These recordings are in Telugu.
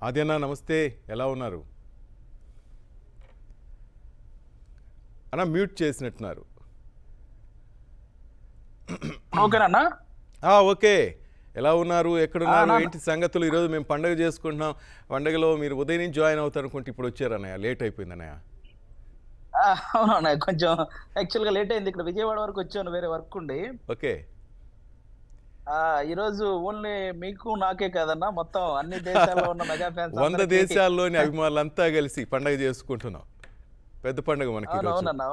ఆద్యన్న నమస్తే, ఎలా ఉన్నారు అన్న? మ్యూట్ చేసినట్టున్నారు. ఓకేనా? ఓకే, ఎలా ఉన్నారు, ఎక్కడున్నారు, ఏంటి సంగతులు? ఈరోజు మేము పండుగ చేసుకుంటున్నాం. పండుగలో మీరు ఉదయం నుంచి జాయిన్ అవుతారు అనుకుంటే ఇప్పుడు వచ్చారు అన్నయ్య, లేట్ అయిపోయింది అన్నయ్య. అవునన్నయ్య, కొంచెం యాక్చువల్గా లేట్ అయింది. ఇక్కడ విజయవాడ వరకు వచ్చాను, వేరే వర్క్ ఉండి. ఓకే. ఈరోజు ఓన్లీ మీకు నాకే కాదన్నా, మొత్తం అన్ని దేశాల్లో ఉన్న మెగా ఫ్యాన్స్ 100 దేశాల్లోని అభిమానులంతా కలిసి పండుగ చేసుకుంటున్నాం. పెద్ద పండుగ మనకి. అవునన్నా,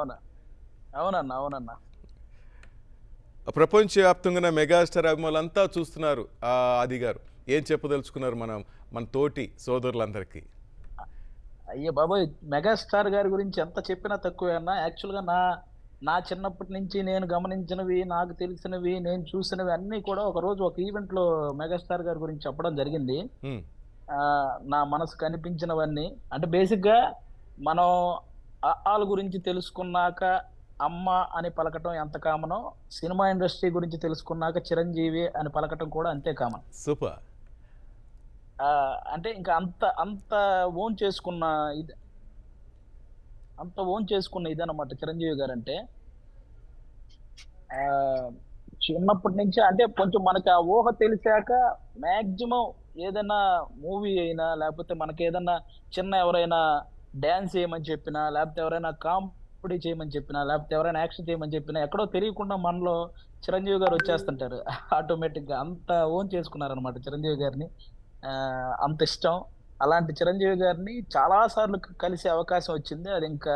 అవునన్నా. ప్రపంచవ్యాప్తంగా మెగాస్టార్ అభిమానులంతా చూస్తున్నారు. ఆది గారు ఏం చెప్పదలుచుకున్నారు మన తోటి సోదరులందరికీ? అయ్యో బాబోయ్, మెగాస్టార్ గారి గురించి ఎంత చెప్పినా తక్కువే అన్న. యాక్చువల్గా నా చిన్నప్పటి నుంచి నేను గమనించినవి, నాకు తెలిసినవి, నేను చూసినవి అన్నీ కూడా ఒకరోజు ఒక ఈవెంట్లో మెగాస్టార్ గారి గురించి చెప్పడం జరిగింది. నా మనసు కనిపించినవన్నీ అంటే బేసిక్గా మనం వాళ్ళ గురించి తెలుసుకున్నాక అమ్మ అని పలకటం ఎంత కామనో, సినిమా ఇండస్ట్రీ గురించి తెలుసుకున్నాక చిరంజీవి అని పలకటం కూడా అంతే కామన్. సూపర్. అంటే ఇంకా అంత అంత ఓన్ చేసుకున్న ఇది, ఇదన్నమాట చిరంజీవి గారు అంటే. చిన్నప్పటి నుంచి అంటే కొంచెం మనకి ఆ ఊహ తెలిసాక మాక్సిమం ఏదైనా మూవీ అయినా, లేకపోతే మనకి ఏదైనా చిన్న ఎవరైనా డ్యాన్స్ చేయమని చెప్పినా, లేకపోతే ఎవరైనా కామెడీ చేయమని చెప్పినా, లేకపోతే ఎవరైనా యాక్షన్ చేయమని చెప్పినా, ఎక్కడో తెలియకుండా మనలో చిరంజీవి గారు వచ్చేస్తుంటారు ఆటోమేటిక్ గా. అంత ఓన్ చేసుకున్నారనమాట చిరంజీవి గారిని. అంత ఇష్టం. అలాంటి చిరంజీవి గారిని చాలా సార్లు కలిసే అవకాశం వచ్చింది. అది ఇంకా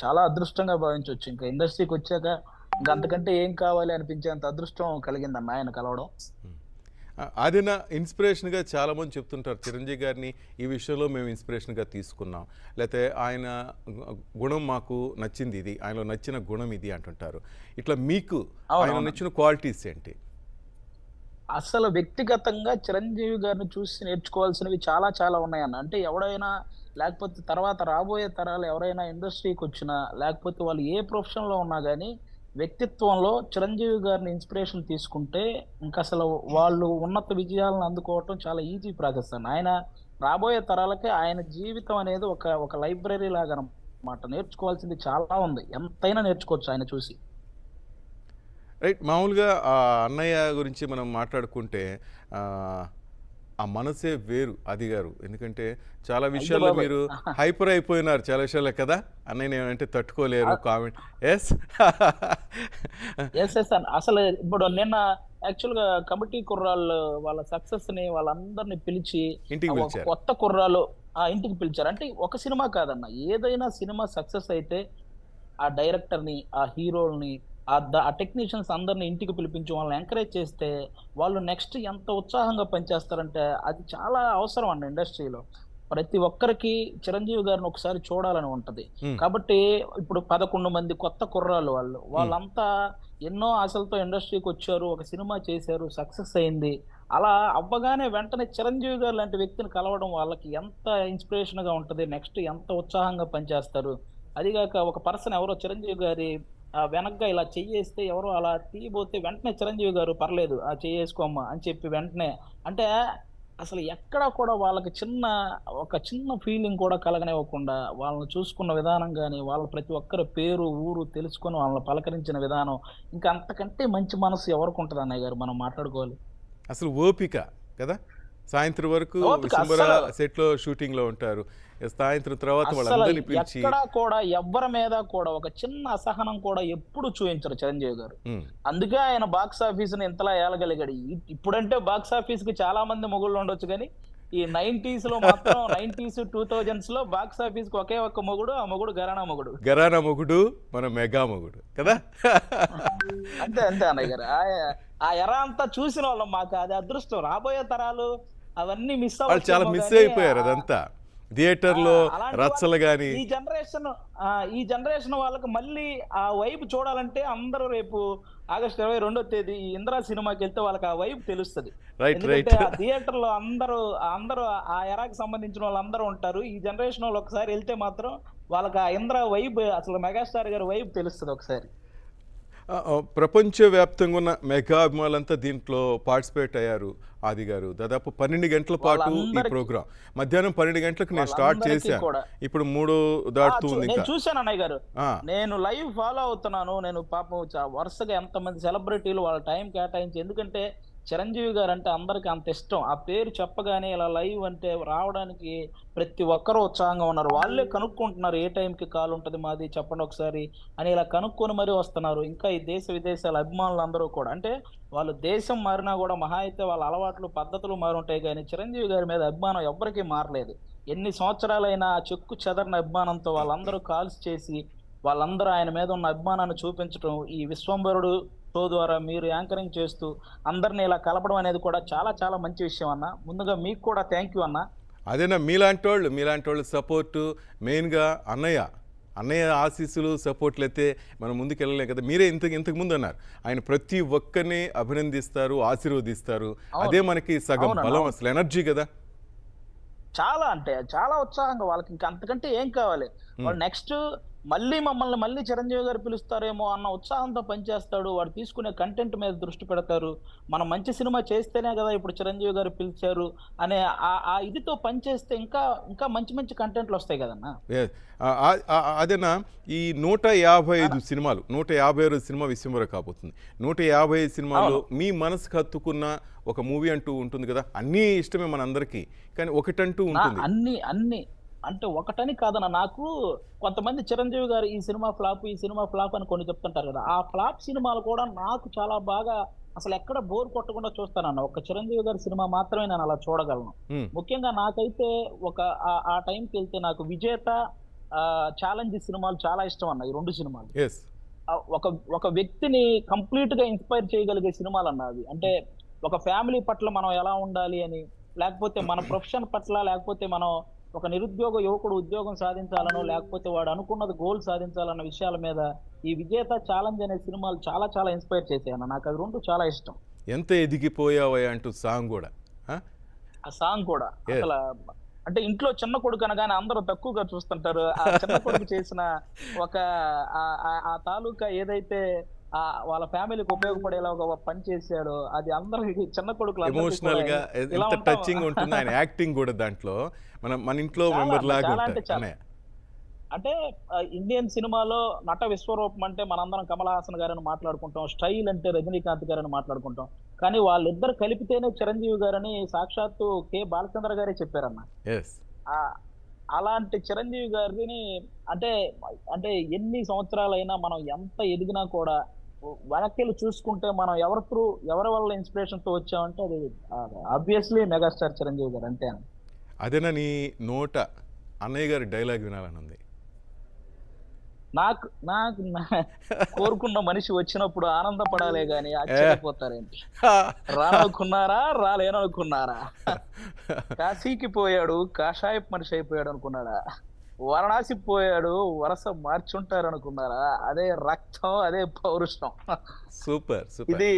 చాలా అదృష్టంగా భావించవచ్చు. ఇంకా ఇండస్ట్రీకి వచ్చాక ఇంకా అంతకంటే ఏం కావాలి అనిపించేంత అదృష్టం కలిగిందన్న ఆయన కలవడం. అది నా ఇన్స్పిరేషన్గా చాలామంది చెప్తుంటారు. చిరంజీవి గారిని ఈ విషయంలో మేము ఇన్స్పిరేషన్గా తీసుకున్నాం, లేకపోతే ఆయన గుణం మాకు నచ్చింది, ఇది ఆయనలో నచ్చిన గుణం ఇది అంటుంటారు. ఇట్లా మీకు ఆయన నచ్చిన క్వాలిటీస్ ఏంటి? అసలు వ్యక్తిగతంగా చిరంజీవి గారిని చూసి నేర్చుకోవాల్సినవి చాలా చాలా ఉన్నాయన్న. అంటే ఎవడైనా, లేకపోతే తర్వాత రాబోయే తరాలు ఎవరైనా ఇండస్ట్రీకి వచ్చినా, లేకపోతే వాళ్ళు ఏ ప్రొఫెషన్లో ఉన్నా కానీ వ్యక్తిత్వంలో చిరంజీవి గారిని ఇన్స్పిరేషన్ తీసుకుంటే ఇంకా అసలు వాళ్ళు ఉన్నత విజయాలను అందుకోవటం చాలా ఈజీ ప్రాసెస్ అన్న. ఆయన రాబోయే తరాలకి ఆయన జీవితం అనేది ఒక లైబ్రరీ లాగా అన్నమాట. నేర్చుకోవాల్సింది చాలా ఉంది, ఎంతైనా నేర్చుకోవచ్చు ఆయన చూసి. రైట్. మామూలుగా ఆ అన్నయ్య గురించి మనం మాట్లాడుకుంటే ఆ మనసే వేరు ఆది గారు. ఎందుకంటే చాలా విషయాల్లో మీరు హైపర్ అయిపోయినారు చాలా విషయాలే కదా. అన్నయ్య ఏమంటే తట్టుకోలేరు కామెంట్. ఎస్ అసలు ఇప్పుడు నిన్న యాక్చువల్గా కమిటీ కుర్రాళ్ళు వాళ్ళ సక్సెస్ ని వాళ్ళందరినీ పిలిచి ఇంటికి పిలిచారు, కొత్త కుర్రాలు ఇంటికి పిలిచారు. అంటే ఒక సినిమా కాదన్న, ఏదైనా సినిమా సక్సెస్ అయితే ఆ డైరెక్టర్ని, ఆ హీరోల్ని, ఆ టెక్నీషియన్స్ అందరిని ఇంటికి పిలిపించి వాళ్ళని ఎంకరేజ్ చేస్తే వాళ్ళు నెక్స్ట్ ఎంత ఉత్సాహంగా పనిచేస్తారంటే అది చాలా అవసరం అండి ఇండస్ట్రీలో. ప్రతి ఒక్కరికి చిరంజీవి గారిని ఒకసారి చూడాలని ఉంటది. కాబట్టి ఇప్పుడు 11 మంది కొత్త కుర్రాళ్ళు వాళ్ళంతా ఎన్నో ఆశలతో ఇండస్ట్రీకి వచ్చారు, ఒక సినిమా చేశారు, సక్సెస్ అయింది. అలా అవ్వగానే వెంటనే చిరంజీవి గారు లాంటి వ్యక్తిని కలవడం వాళ్ళకి ఎంత ఇన్స్పిరేషన్ గా ఉంటది, నెక్స్ట్ ఎంత ఉత్సాహంగా పనిచేస్తారు. అదిగాక ఒక పర్సన్ ఎవరో చిరంజీవి గారి వెనక్గా ఇలా చెయ్యేస్తే ఎవరో అలా తీయబోతే వెంటనే చిరంజీవి గారు పర్లేదు చెయ్యేసుకోమ్మా అని చెప్పి వెంటనే, అంటే అసలు ఎక్కడా కూడా వాళ్ళకి ఒక చిన్న ఫీలింగ్ కూడా కలగనివ్వకుండా వాళ్ళని చూసుకున్న విధానం కానీ, వాళ్ళ ప్రతి ఒక్కరి పేరు ఊరు తెలుసుకొని వాళ్ళని పలకరించిన విధానం, ఇంకా అంతకంటే మంచి మనసు ఎవరికి ఉంటుంది అన్నయ్య గారు? మనం మాట్లాడుకోవాలి. అసలు ఓపిక కదా. సాయంత్రం వరకు సెట్లో షూటింగ్ లో ఉంటారు, సాయంత్రం తర్వాత వాళ్ళందరినీ పిలిచి ఎక్కడా కూడా ఎవ్వరి మీద కూడా ఒక చిన్న అసహనం కూడా ఎప్పుడు చూపించరు చిరంజీవి గారు. అందుకే ఆయన బాక్స్ ఆఫీస్ ని ఇంతలా ఏలగలిగాడు. ఇప్పుడంటే బాక్స్ ఆఫీస్ కి చాలా మంది మొగుళ్ళు ఉండొచ్చు, కానీ ఈ 90s లో మాత్రం 90s 2000s లో బాక్స్ ఆఫీస్ కి ఒకే ఒక్క మొగుడు, ఆ మొగుడు ఘరానా మొగుడు, మన మెగా మొగుడు కదా. అంతే అన్నయ్య గారు. ఆ ఎరా అంతా చూసిన వాళ్ళం, మాకు అది అదృష్టం. రాబోయే తరాలు అవన్నీ వాళ్ళు చాలా మిస్ అయిపోయారు. అదంతా థియేటర్ లో రచ్చలు గాని. ఈ జనరేషన్ వాళ్ళకి మళ్ళీ ఆ వైపు చూడాలంటే అందరూ రేపు ఆగస్టు 22వ తేదీ ఇంద్రా సినిమాకి వెళ్తే వాళ్ళకి ఆ వైపు తెలుస్తుంది. థియేటర్ లో అందరూ ఆ ఎరాకి సంబంధించిన వాళ్ళందరూ ఉంటారు. ఈ జనరేషన్ వాళ్ళు ఒకసారి వెళ్తే మాత్రం వాళ్ళకి ఆ ఇంద్రా వైబ్, అసలు మెగాస్టార్ గారి వైబ్ తెలుస్తుంది ఒకసారి. ప్రపంచవ్యాప్తంగా ఉన్న మెగా అభిమానులంతా దీంట్లో పార్టిసిపేట్ అయ్యారు ఆది గారు. దాదాపు 12 గంటల పాటు ఈ వాళ్ళందరికీ ప్రోగ్రాం. మధ్యాహ్నం 12 గంటలకు నేను స్టార్ట్ వాళ్ళందరికీ చేశాను. కూడా ఇప్పుడు 3 దాటుతూ ఉంది నేను ఇంకా. చూశాను అన్నయ్య గారు. ఆ! నేను లైవ్ ఫాలో అవుతున్నాను. నేను పాపం వరుసగా ఎంతమంది సెలబ్రిటీలు వాళ్ళ టైం కేటాయించి, ఎందుకంటే చిరంజీవి గారంటే అందరికి అంత ఇష్టం. ఆ పేరు చెప్పగానే ఇలా లైవ్ అంటే రావడానికి ప్రతి ఒక్కరు ఉత్సాహంగా ఉన్నారు. వాళ్ళే కనుక్కుంటున్నారు ఏ టైంకి కాల్ ఉంటది మాది చెప్పండి ఒకసారి అని, ఇలా కనుక్కొని మరీ వస్తున్నారు. ఇంకా ఈ దేశ విదేశాల అభిమానులందరూ కూడా, అంటే వాళ్ళు దేశం మారినా కూడా మహా అయితే వాళ్ళ అలవాట్లు, పద్ధతులు మారుంటాయి గానీ చిరంజీవి గారి మీద అభిమానం ఎవ్వరికీ మారలేదు. ఎన్ని సంవత్సరాలైనా ఆ చెక్కు చెదరని అభిమానంతో వాళ్ళందరూ కాల్స్ చేసి, వాళ్ళందరూ ఆయన మీద ఉన్న అభిమానాన్ని చూపించటం, ఈ విశ్వంభరుడు షో ద్వారా మీరు యాంకరింగ్ చేస్తూ అందరిని ఇలా కలపడం అనేది కూడా చాలా చాలా మంచి విషయం అన్న. ముందుగా మీకు కూడా థ్యాంక్ యూ అన్న. అదేనా మీలాంటి వాళ్ళు సపోర్టు మెయిన్‌గా అన్నయ్య ఆశీస్సులు, సపోర్ట్‌లు అయితే మనం ముందుకెళ్ళలేం కదా! మీరే ఇంతకు ముందు అన్నారు. ఆయన ప్రతి ఒక్కరిని అభినందిస్తారు, ఆశీర్వదిస్తారు. అదే అవును. మనకి సగం అవునన్నా. బలం, అవును. అసలు ఎనర్జీ కదా! చాలా అంటే చాలా ఉత్సాహంగా వాళ్ళకి ఇంకా అంతకంటే ఏం కావాలి? హ్మ్. వాళ్ళు నెక్స్ట్ మళ్ళీ చిరంజీవి గారు పిలుస్తారేమో అన్న ఉత్సాహంతో పనిచేస్తాడు. వాడు తీసుకునే కంటెంట్ మీద దృష్టి పెడతారు. మనం మంచి సినిమా చేస్తేనే గదా ఇప్పుడు చిరంజీవి గారు పిలిచారు అనే ఆ ఇదితో పనిచేస్తే ఇంకా ఇంకా మంచి మంచి కంటెంట్‌లొస్తాయి గదన్నా! యెస్. అదేనా ఈ 155 ఆ! సినిమాలు, 156 సినిమా విశ్వంబర కాబోతుంది. 155 సినిమాల్లో అవును. మీ మనసుకు హత్తుకున్న ఒక మూవీ అంటూ ఉంటుంది కదా! అన్నీ ఇష్టమే మనందరికీ. కానీ ఒకటంటూ నా ఉంటుంది. అన్ని అంటే ఒకటని కాదన్న. నాకు కొంతమంది చిరంజీవి గారు ఈ సినిమా ఫ్లాప్, ఈ సినిమా ఫ్లాప్ అని కొన్ని చెప్తుంటారు గదా! ఆ ఫ్లాప్ సినిమాలు కూడా నాకు చాలా బాగా అసలెక్కడ బోర్ కొట్టకుండా చూస్తానన్న. ఒక్క చిరంజీవి గారి సినిమా మాత్రమే నేను అలా చూడగలను. హ్మ్. ముఖ్యంగా నాకైతే ఒక ఆ టైంకెళ్తే నాకు 'విజేత', 'ఛాలెంజ్' సినిమాలు చాలా ఇష్టం అన్న. ఈ 2 సినిమాలు. యెస్. ఒక ఒక వ్యక్తిని కంప్లీట్‌గా ఇన్‌స్పైర్ చేయగలిగే సినిమాలన్న అవి. అంటే ఒక ఫ్యామిలీ పట్ల మనం ఎలా ఉండాలి అని, లేకపోతే మన ప్రొఫెషన్ పట్ల, లేకపోతే మనం ఒక నిరుద్యోగ యువకుడు ఉద్యోగం సాధించాలనో, లేకపోతే వాడు అనుకున్నది గోల్ సాధించాలన్న విషయాల మీద ఈ 'విజేత', 'ఛాలెంజ్' అనే సినిమాలు చాలా చాలా ఇన్‌స్పైర్ చేశాయన్న. నాకవి 2 చాలా ఇష్టం. ఎంత ఎదిగిపోయావయ్యా అంటూ సాంగ్ గూడా. ఆ! ఆ సాంగ్ కూడా యెస్. అంటే ఇంట్లో చిన్న కొడుకు అనగానే అందరూ తక్కువగా చూస్తుంటారు. ఆ చిన్న కొడుకు చేసిన ఒక ఆ తాలూకా ఏదైతే వాళ్ళ ఫ్యామిలీకి ఉపయోగపడేలాగా ఒక పని చేశాడో, అది అందరికి చిన్న కొడుకులందరికీ కూడా ఎమోషనల్‌గా ఇలా ఎంత ఉంటాం. టచింగ్ ఉంటుంది. ఆయన యాక్టింగ్ గూడా దాంట్లో. మన ఇంట్లో చాలా మెంబర్ అన్న. లాగా చాలా అంటే ఉంటారు చాలా. అన్నయ్య. అంటే ఇండియన్ సినిమాలో నట విశ్వరూపం అంటే మనందరం కమల్ హాసన్ గారని మాట్లాడుకుంటాం. స్టైల్ అంటే రజనీకాంత్ గారని మాట్లాడుకుంటాం. కానీ వాళ్ళిద్దరు కలిపితేనే చిరంజీవి గారని సాక్షాత్తు కె. బాలచంద్ర గారే చెప్పారన్న. యెస్. ఆహ్, అలాంటి చిరంజీవి గారిని అంటే, అంటే ఎన్ని సంవత్సరాలైనా మనం ఎంత ఎదిగినా కూడా వెనక్కెళ్ళి చూసుకుంటే మనం ఎవరి వల్ల ఇన్‌స్పిరేషన్‌తో వచ్చామంటే అది ఆబ్వియస్‌లీ మెగాస్టార్ చిరంజీవి గారు అంతే అండి. అదేనా నీ నోట అన్నయ్య గారి డైలాగ్ వినాలనుంది. నాకు నాకు నా కోరుకున్న మనిషి వచ్చినప్పుడు ఆనందపడాలే గాని ఏ ఆశ్చర్యపోతారేంటి? రాననుకున్నారా? రాలేననుకున్నారా? కాశీకి పోయాడు కాషాయపు మనిషి అయిపోయాడు అనుకున్నాడా? వారణాసికి పోయాడు వరస మార్చుంటారనుకున్నారా? అదే రక్తం, అదే పౌరుషం. సూపర్. సూపర్. ఇది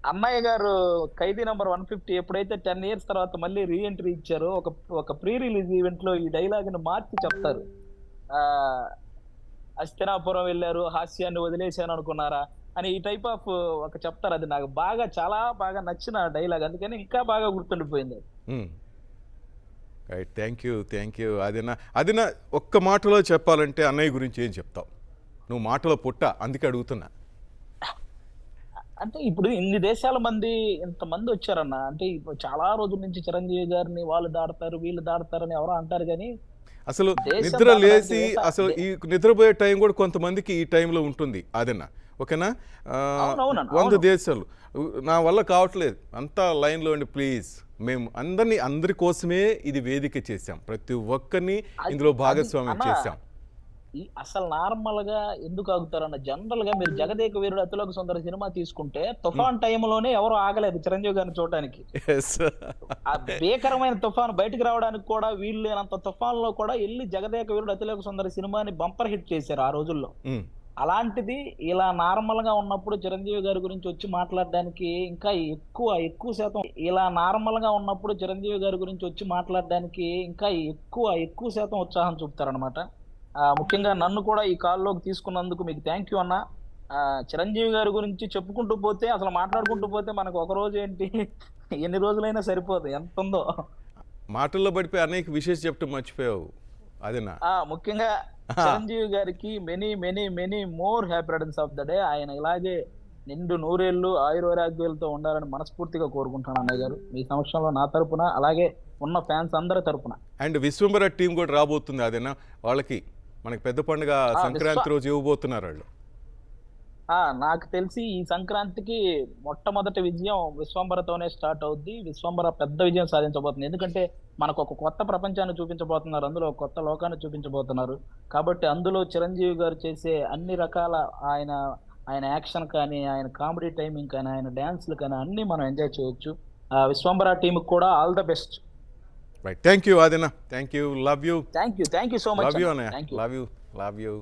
అన్నయ్య గారు 'ఖైదీ నంబర్ 150' ఎప్పుడైతే 10 ఇయర్స్ తర్వాత మళ్ళీ రీ ఎంట్రీ ఇచ్చారో ఒక ప్రీ రిలీజ్ ఈవెంట్‌లో ఈ డైలాగ్‌ని మార్చి చెప్తారు. ఆహ్, హస్తినాపురం వెళ్లారు, హాస్యాన్ని వదిలేసాను అనుకున్నారా? అని ఈ టైప్ ఆఫ్ ఒక చెప్తారు. అది నాకు చాలా బాగా నచ్చిన డైలాగ్. అందుకని ఇంకా బాగా గుర్తుండిపోయింది. హ్మ్. రైట్. Thank you. అదినా ఒక్క మాటలో చెప్పాలంటే అన్నయ్య గురించి ఏం చెప్తావు? నువ్వు మాటల పుట్ట అందుకే అడుగుతున్నా. అంటే ఇప్పుడు ఇన్ని దేశాల మంది ఇంతమంది వచ్చారన్న. అంటే ఇప్పుడు చాలా రోజుల నుంచి చిరంజీవి గారిని వాళ్ళు దాడతారు, వీళ్ళు దాడతారని ఎవరో అంటారు గానీ, అసలు దేశం నిద్ర దాటడానికి లేసి అసలు ఈ నిద్రపోయే టైం కూడా కొంతమందికి ఈ టైంలో ఉంటుంది అదేనా? ఓకేనా? అవునవునన్న. 100 అవును. దేశాలు నా వల్ల కావట్లేదు అంతా లైన్లో ఉండి ప్లీజ్ మేము అందరి కోసమే ఇది వేదిక చేశాం. ప్రతి ఒక్కరిని అది ఇందులో అది భాగస్వామ్యం అన్న చేశాం. అసలు నార్మల్‌గా ఎందుకు ఆగుతారన్న? జనరల్‌గా మీరు 'జగదేక వీరుడు అతిలోక సుందరి' సినిమా తీసుకుంటే హ్మ్. తుఫాన్ టైంలోనే ఎవరు ఆగలేదు చిరంజీవి గారిని చూడటానికి. యెస్. ఆ భీకరమైన తుఫాను బయటికి రావడానికి కూడా వీలు లేనంత తుఫాన్‌లో కూడా ఎళ్లి 'జగదేక వీరుడు అతిలోక సుందరి' సినిమాని బంపర్ హిట్ చేశారు ఆ రోజుల్లో. హ్మ్. అలాంటిది ఇలా నార్మల్‌గా ఉన్నప్పుడు చిరంజీవి గారి గురించి వచ్చి మాట్లాడడానికి ఇంకా ఎక్కువ శాతం ఎక్కువ శాతం ఉత్సాహం చూపుతారనమాట. ముఖ్యంగా నన్ను కూడా ఈ కాల్‌లోకి తీసుకున్నందుకు మీకు థాంక్ యూ అన్న. చిరంజీవి గారి గురించి చెప్పుకుంటూ పోతే అసలు మాట్లాడుకుంటూ పోతే మనకు ఒక రోజు ఏంటి ఎన్ని రోజులైనా సరిపోదు ఎంత ఉందో. మాటల్లో పడిపోయి అన్నయ్యకి విశేష చెప్పడం మర్చిపోయావు అదేనా? ముఖ్యంగా చిరంజీవి గారికి many many many more happy returns of the day. ఆయన ఇలాగే నిండు నూరేళ్లు ఆయురారోగ్యాలతో ఉండాలని మనస్ఫూర్తిగా కోరుకుంటున్నాను అన్నయ్య గారు. మీ సమక్షంలో నా తరపున, అలాగే ఉన్న ఫ్యాన్స్ అందరి తరపున. అండ్ విశ్వంబర టీం కూడా రాబోతుంది అదేనా? వాళ్ళకి మనకి పెద్ద పండుగ సంక్రాంతి రోజు ఇవ్వబోతున్నారు వాళ్ళు. నాకు తెలిసి ఈ సంక్రాంతికి మొట్టమొదటి విజయం విశ్వంబరతోనే స్టార్ట్ అవుద్ది. విశ్వంబర పెద్ద విజయం సాధించబోతుంది. ఎందుకంటే మనకు ఒక కొత్త ప్రపంచాన్ని చూపించబోతున్నారు, అందులో ఒక కొత్త లోకాన్ని చూపించబోతున్నారు. కాబట్టి అందులో చిరంజీవి గారు చేసే అన్ని రకాల ఆయన ఆయన యాక్షన్ కానీ, ఆయన కామెడీ టైమింగ్ కానీ, ఆయన డాన్స్లు కానీ అన్ని మనం ఎంజాయ్ చేయొచ్చు. విశ్వంబర టీమ్ కూడా all the best. Right, thank you ఆదినా, thank you, love you, thank you so much. Love you అన్నయ్య, thank you. Love you, love you.